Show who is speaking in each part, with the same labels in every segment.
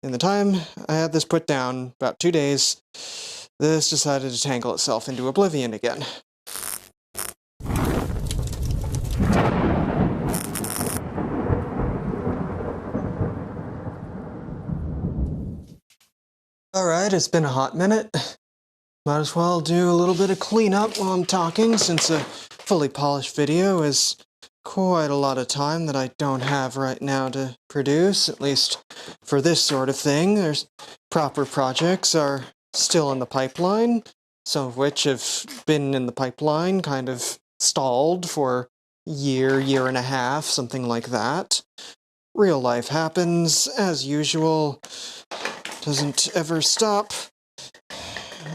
Speaker 1: in the time I had this put down, about 2 days, this decided to tangle itself into oblivion again. Alright, it's been a hot minute. Might as well do a little bit of cleanup while I'm talking, since a fully polished video is quite a lot of time that I don't have right now to produce, at least for this sort of thing. There's proper projects are still in the pipeline, some of which have been in the pipeline, kind of stalled for a year and a half, something like that. Real life happens, as usual, doesn't ever stop.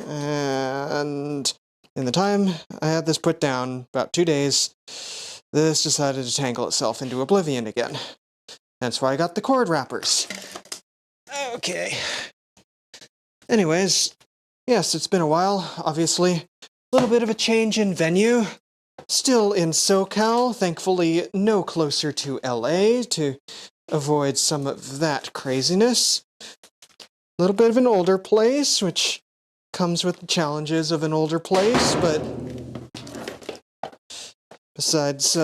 Speaker 1: And in the time I had this put down, about 2 days, this decided to tangle itself into oblivion again. That's why I got the cord wrappers. Okay. Anyways, yes, it's been a while, obviously. A little bit of a change in venue. Still in SoCal, thankfully no closer to LA to avoid some of that craziness. A little bit of an older place, which comes with the challenges of an older place, but besides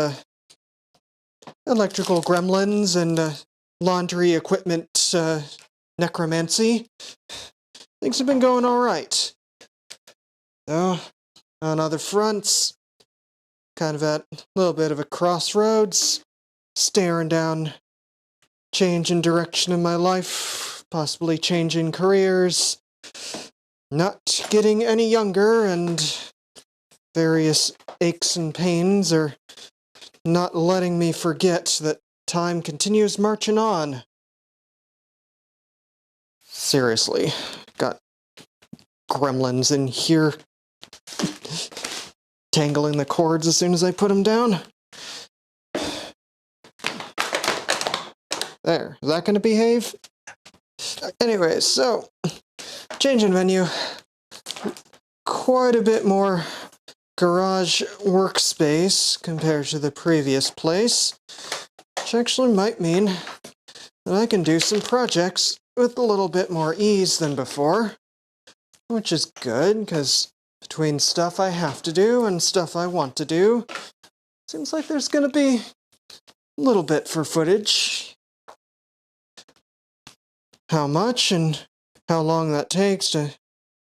Speaker 1: electrical gremlins and laundry equipment necromancy, things have been going alright. Though, on other fronts, kind of at a little bit of a crossroads, staring down change in direction in my life, possibly changing careers, not getting any younger, and various aches and pains are not letting me forget that time continues marching on. Seriously, got gremlins in here tangling the cords as soon as I put them down. There, is that going to behave? Anyways, so, change in venue. Quite a bit more garage workspace compared to the previous place, which actually might mean that I can do some projects with a little bit more ease than before, which is good, because between stuff I have to do and stuff I want to do, seems like there's going to be a little bit for footage. How much and how long that takes to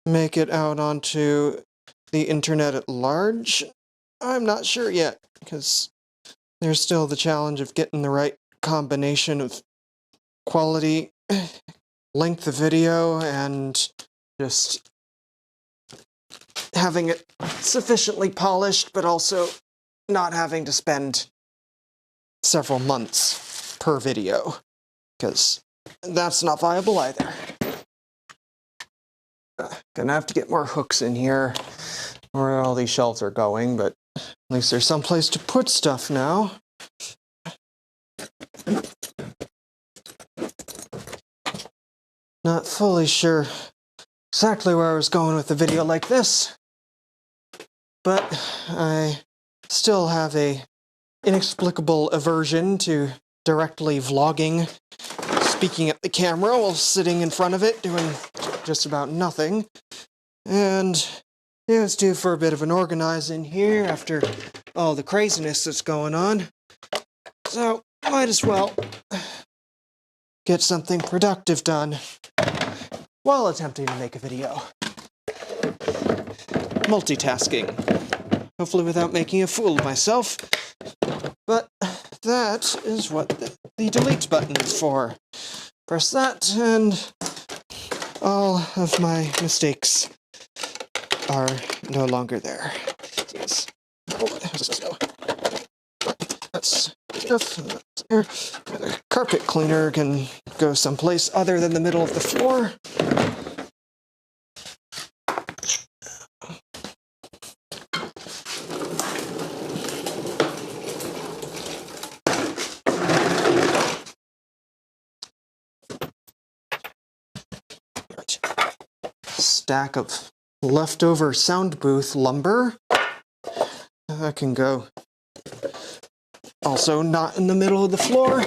Speaker 1: make it out onto the internet at large, I'm not sure yet, because there's still the challenge of getting the right combination of quality, length of video, and just having it sufficiently polished, but also not having to spend several months per video, because that's not viable either. Gonna have to get more hooks in here where all these shelves are going, but at least there's some place to put stuff now. Not fully sure exactly where I was going with a video like this, but I still have a inexplicable aversion to directly vlogging, speaking at the camera while sitting in front of it doing just about nothing. And yeah, it's due for a bit of an organize in here after all the craziness that's going on. So, might as well get something productive done while attempting to make a video. Multitasking. Hopefully without making a fool of myself. But that is what the delete button is for. Press that, and all of my mistakes are no longer there. Yes. That's enough. There. The carpet cleaner can go someplace other than the middle of the floor. Stack of leftover sound booth lumber. That can go also not in the middle of the floor.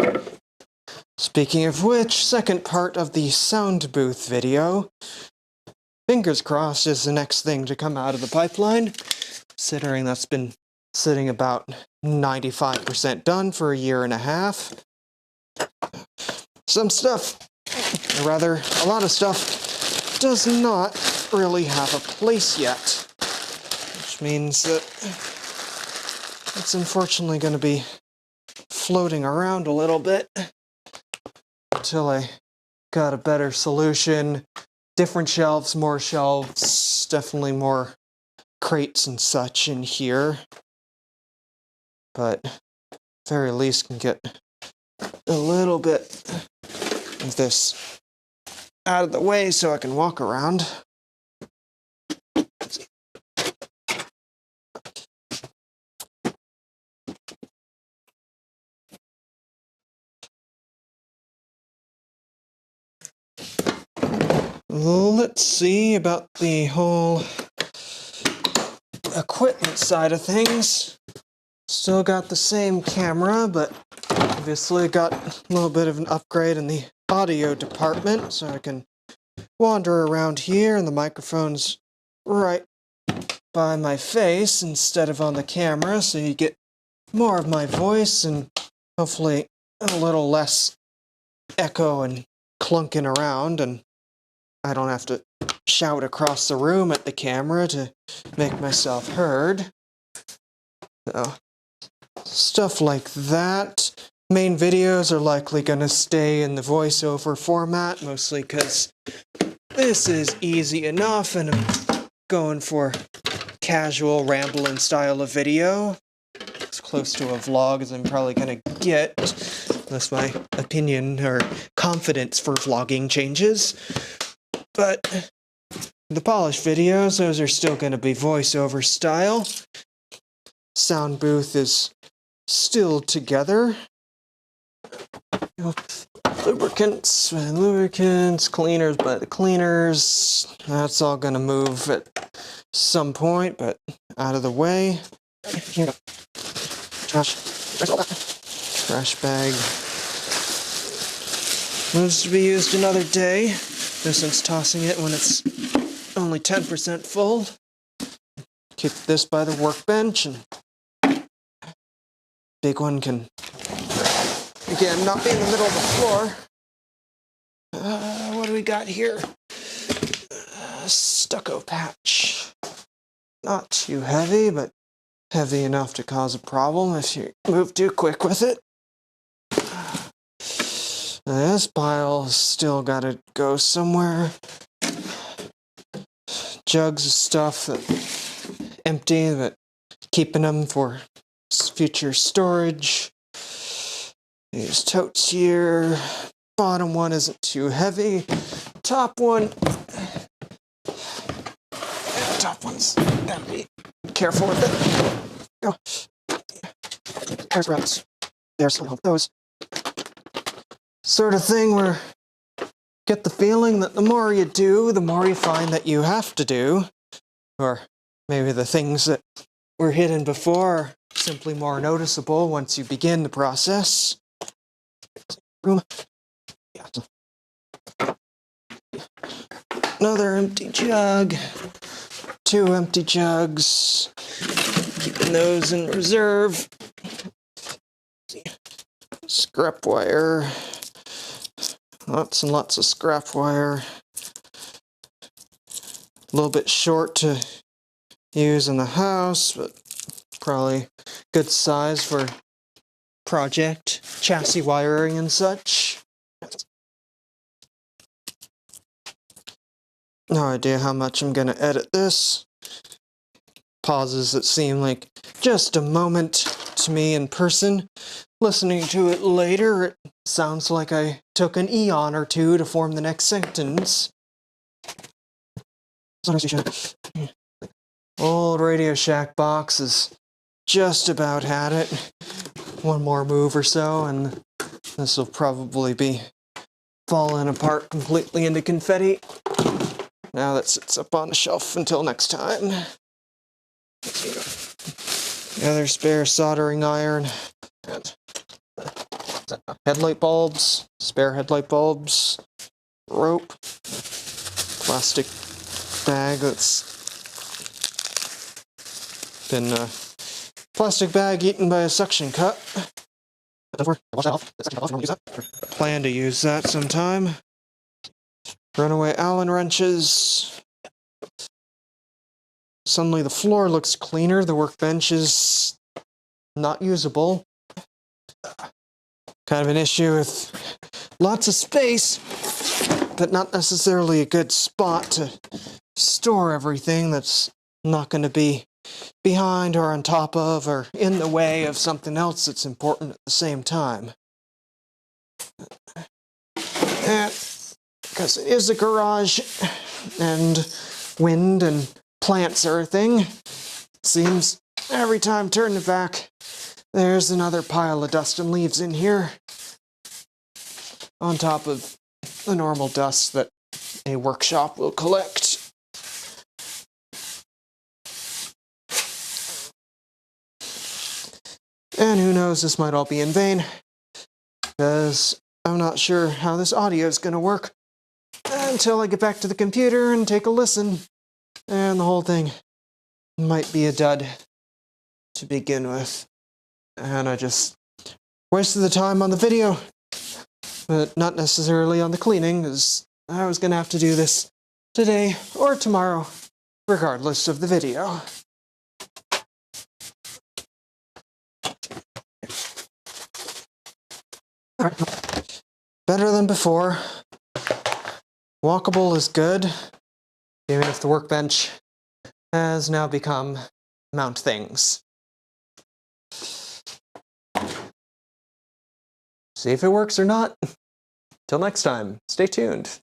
Speaker 1: Speaking of which, second part of the sound booth video. Fingers crossed is the next thing to come out of the pipeline, considering that's been sitting about 95% done for a year and a half. Some stuff, or rather, a lot of stuff, does not really have a place yet, which means that it's unfortunately going to be floating around a little bit until I got a better solution. Different shelves, more shelves, definitely more crates and such in here. But very least can get a little bit of this out of the way so I can walk around. Let's see about the whole equipment side of things. Still got the same camera, but obviously got a little bit of an upgrade in the audio department, so I can wander around here and the microphone's right by my face instead of on the camera, so you get more of my voice and hopefully a little less echo and clunking around, and I don't have to shout across the room at the camera to make myself heard. So, stuff like that. Main videos are likely going to stay in the voiceover format, mostly because this is easy enough and I'm going for casual rambling style of video. As close to a vlog as I'm probably going to get, unless my opinion or confidence for vlogging changes. But the polished videos, those are still going to be voiceover style. Sound booth is still together. Lubricants by the lubricants, cleaners by the cleaners. That's all going to move at some point, but out of the way. Here, trash bag. Moves to be used another day. No sense tossing it when it's only 10% full. Keep this by the workbench, and big one can, again, not be in the middle of the floor. What do we got here? Stucco patch. Not too heavy, but heavy enough to cause a problem if you move too quick with it. This pile's still gotta go somewhere. Jugs of stuff that empty, but keeping them for future storage. These totes here. Bottom one isn't too heavy. Top one. Top one's heavy. Careful with it. Go. There's rats. There's some of those. Sort of thing where you get the feeling that the more you do, the more you find that you have to do. Or maybe the things that were hidden before are simply more noticeable once you begin the process. Room. Another empty jug. 2 empty jugs. Keeping those in reserve. Scrap wire. Lots and lots of scrap wire. A little bit short to use in the house, but probably good size for project, chassis wiring and such. No idea how much I'm gonna edit this. Pauses that seem like just a moment to me in person. Listening to it later, it sounds like I took an eon or two to form the next sentence. Old Radio Shack box is just about had it. One more move or so, and this will probably be falling apart completely into confetti. Now that sits up on the shelf until next time. The other spare soldering iron. And headlight bulbs, spare headlight bulbs, rope, plastic bag that's been plastic bag eaten by a suction cup. Wash that off. Plan to use that sometime. Runaway Allen wrenches. Suddenly the floor looks cleaner. The workbench is not usable. Kind of an issue with lots of space, but not necessarily a good spot to store everything that's not going to be behind or on top of or in the way of something else that's important at the same time. And because it is a garage and wind and plants are a thing, it seems every time I turn it back, there's another pile of dust and leaves in here, on top of the normal dust that a workshop will collect. And who knows, this might all be in vain, because I'm not sure how this audio is going to work until I get back to the computer and take a listen, and the whole thing might be a dud to begin with. And I just wasted the time on the video, but not necessarily on the cleaning, because I was going to have to do this today or tomorrow, regardless of the video. Better than before. Walkable is good, even if the workbench has now become mount things. See if it works or not. Till next time, stay tuned.